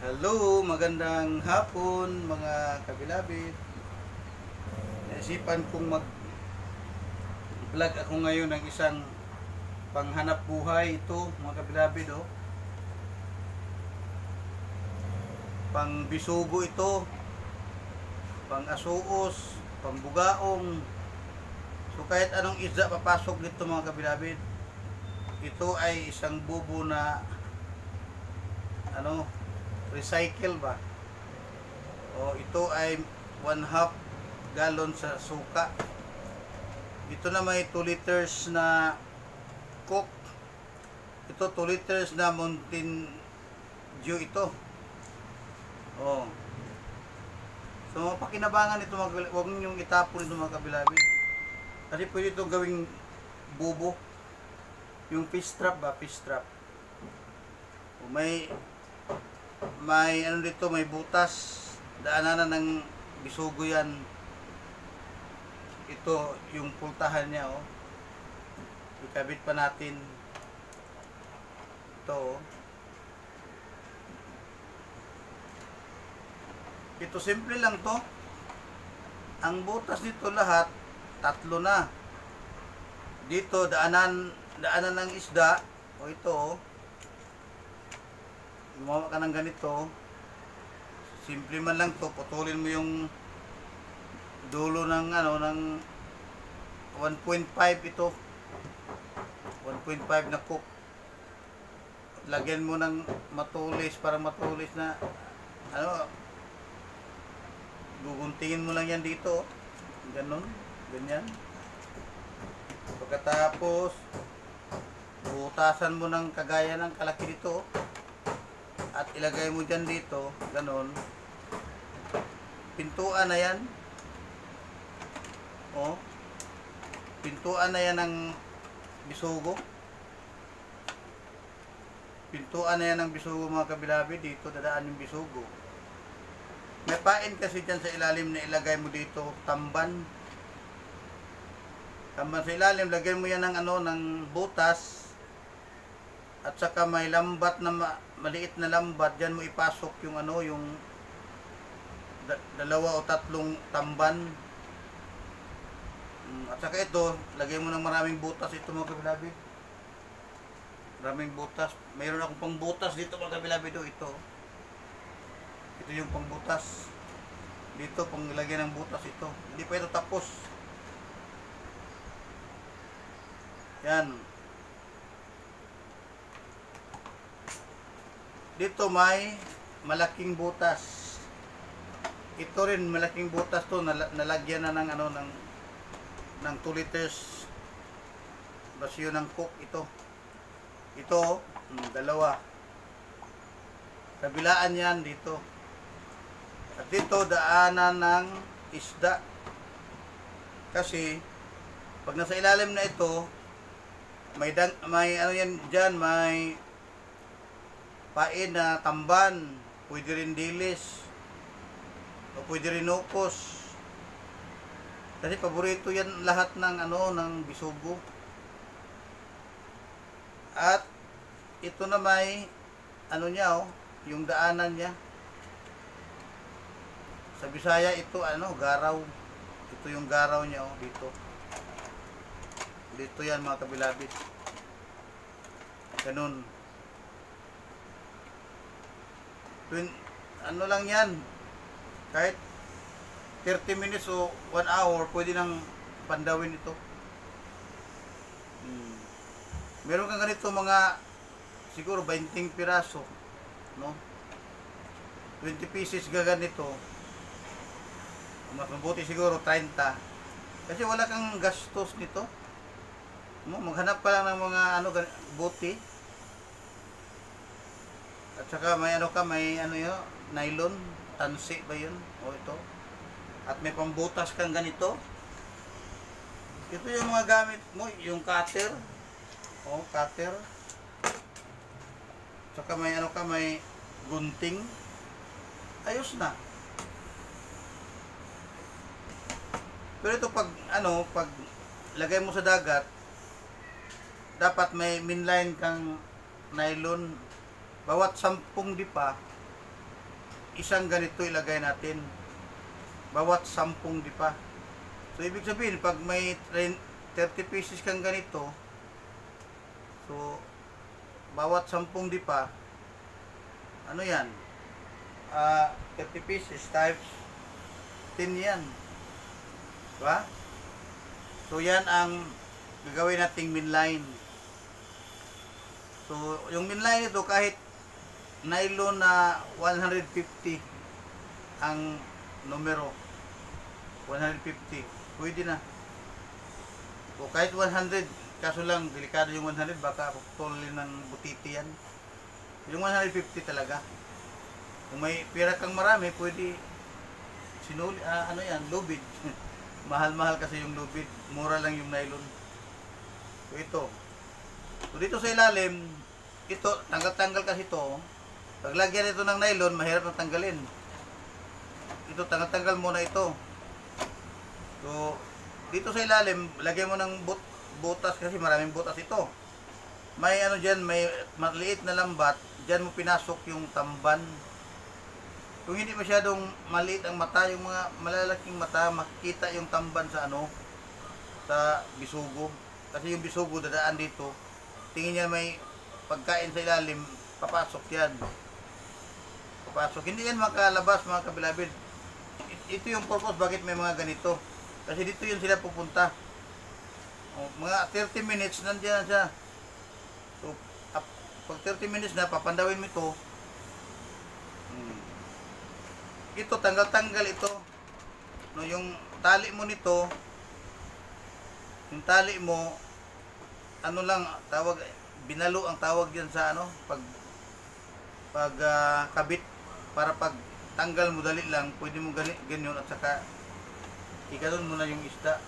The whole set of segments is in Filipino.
Hello, magandang hapon mga kabilabid. Naisipan kong mag-vlog ako ngayon ng isang panghanap buhay ito mga kabilabid. Pang bisugo ito, pang asuos, pang bugaong. So kahit anong isda papasok dito mga kabilabid. Ito ay isang bubo na recycle ba? Ito ay 1/2 gallon sa suka. Ito na may 2 liters na Coke. Ito 2 liters na Mountain Dew ito. So mapakinabangan ito mga, huwag niyong itapon ito mga kabilabid. Kasi pwede ito gawing bubo. Yung fish trap ba? Fish trap. May ano dito, may butas, daanan ng bisugo yan. Ito yung pultahan niya ikabit pa natin ito. Ito simple lang to. Ang butas dito lahat tatlo na. Dito daanan ng isda ito gumawa ka ng ganito, simple man lang to, putulin mo yung dulo ng ng 1.5 ito, 1.5 na Coke. Lagyan mo ng matulis, para matulis na guguntingin mo lang yan dito, ganon, ganyan. Pagkatapos butasan mo ng kagaya ng kalaki dito at ilagay mo dyan dito, ganon. Pintuan na yan. Pintuan na yan ng bisugo. Pintuan na yan ng bisugo mga kabilabi. Dito dadaan yung bisugo. May pain kasi dyan sa ilalim na ilagay mo dito, tamban. Tamban sa ilalim, lagyan mo yan ng ng butas. At saka may lambat na maliit na lambat, diyan mo ipasok yung yung dalawa o tatlong tamban. At saka ito, lagay mo ng maraming butas ito mga kabilabid. Maraming butas. Mayroon akong pang butas dito mga kabilabid ito. Ito yung pang butas. Dito pang lagyan ng butas ito. Hindi pa ito tapos. Yan. Dito may malaking butas. Ito rin malaking butas to, nalagyan na ng ng 2 liters basyo ng Coke ito. Ito, dalawa. Kabilaan yan dito. At dito daanan ng isda. Kasi pag nasa ilalim na ito, may yan diyan, may pain na tamban, pwede rin dilis, o pwede rin ukos. Kasi paborito yan lahat ng ng bisugo. At ito na may niya yung daanan niya. Sa Bisaya ito garaw. Ito yung garaw niya dito. Dito yan mga kabilabid. Ganun. Lang yan, kahit 30 minutes o 1 hour pwede nang pandawin ito. Meron kang ganito mga siguro 20 piraso, 20 pieces gaganito, mas mabuti siguro 30 kasi wala kang gastos nito. Maghanap ka lang ng mga buti. At saka may may nylon, tansi ba yun? Ito. At may pambutas kang ganito. Ito yung mga gamit mo, yung cutter. Cutter. At saka may may gunting. Ayos na. Pero ito pag lagay mo sa dagat, dapat may minline kang nylon. Bawat 10 dipa, isang ganito ilagay natin. Bawat 10 dipa. So, ibig sabihin, pag may 30 pieces kang ganito, so, bawat 10 dipa, ano yan? 30 pieces times 10 yan. Diba? So, yan ang gagawin nating minline. So, yung minline ito, kahit nylon na 150 ang numero, 150, pwede na. O kahit 100, kaso lang, delikado yung 100, baka putulin ng butiti yan. Yung 150 talaga. Kung may pira kang marami, pwede sinuli, ano yan, lubid. Mahal-mahal kasi yung lubid, mura lang yung nylon. So ito. So dito sa ilalim, ito, tanggal-tanggal kasi ito. Paglagyan ito ng nylon, mahirap na tanggalin. Ito, tanggal-tanggal muna ito. So, dito sa ilalim, lagyan mo ng butas kasi maraming butas ito. May ano dyan, may maliit na lambat, dyan mo pinasok yung tamban. Kung hindi masyadong maliit ang mata, yung mga malalaking mata, makikita yung tamban sa ano, sa bisugo. Kasi yung bisugo dadaan dito, tingin niya may pagkain sa ilalim, papasok yan. Papasok. Hindi yan makalabas mga kabilabid. Ito yung purpose bakit may mga ganito. Kasi dito yun sila pupunta. O, mga 30 minutes nandiyan siya. So, pag 30 minutes na, papandawin mo ito. Ito, tanggal-tanggal ito. No, yung tali mo nito, yung tali mo, ano lang, tawag, binalo ang tawag yan sa ano, pag kabit, para pag tanggal mo dali lang, pwede mo ganyan at saka ikanon mo na yung isda.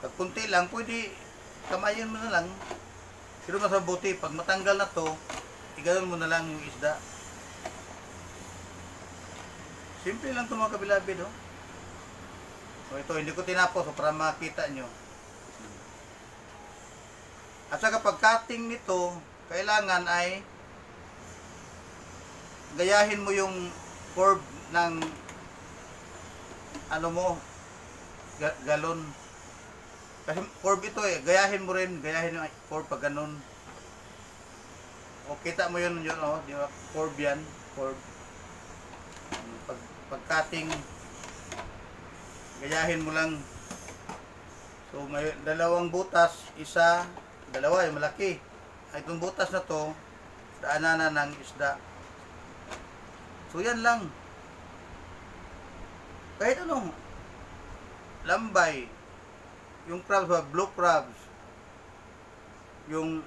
Pag kunti lang, pwede kamayin mo na lang. Pero mas mabuti, pag matanggal na to, ikanon mo na lang yung isda. Simple lang ito mga kabilabid, oh. So ito, hindi ko tinapos so para makita nyo. At saka pag cutting nito, kailangan ay gayahin mo yung curve ng ano mo, galon. Kasi curve ito eh, gayahin mo rin, gayahin yung curve pag ganun. O kita mo yun, oh, di ba? Curve yan, curve. Pag cutting, gayahin mo lang. So may dalawang butas, dalawa yung malaki. Itong butas na to, daanan ng isda. So yan lang. Kahit ano, lambay, yung crabs, blue crabs, yung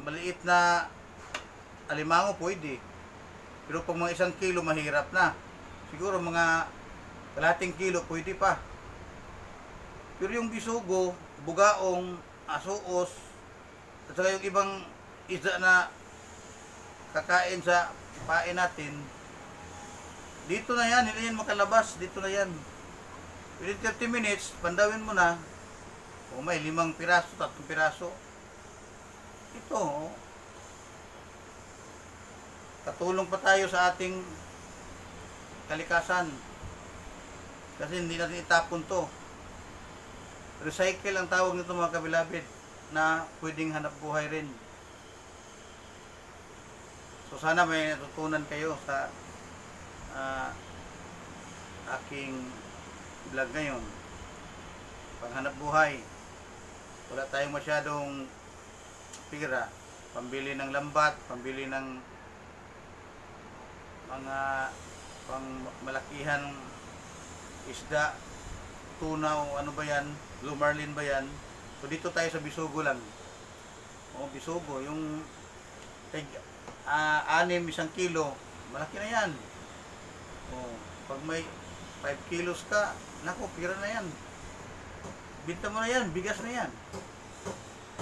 maliit na alimango pwede. Pero pag mga 1 kilo mahirap na. Siguro mga kalahating kilo pwede pa. Pero yung bisugo, bugaong, asuos, at saka yung ibang isda na kakain sa pain natin, dito na yan, hindi yan makalabas, dito na yan. Within 30 minutes, pandawin mo na, o may 5 piraso, 3 piraso. Ito, oh. Katulong pa tayo sa ating kalikasan. Kasi hindi natin itapon to. Recycle ang tawag nito mga kabilabid, na pwedeng hanap buhay rin. So sana may natutunan kayo sa aking vlog ngayon. Panghanap buhay. Wala tayong masyadong pira. Pambili ng lambat, pambili ng mga pang malakihan isda, tuna o ano ba yan, blue marlin ba yan. So dito tayo sa bisugo lang. O bisugo, yung 1 kilo, malaki na yan. O pag may 5 kilos ka, naku, pira na yan. Binta mo na yan, bigas na yan.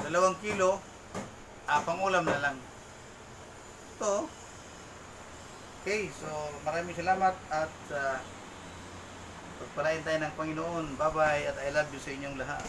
2 kilo, pang ulam na lang. Ito. Okay, so maraming salamat at pagpalain tayo ng Panginoon. Bye-bye at I love you sa inyong lahat.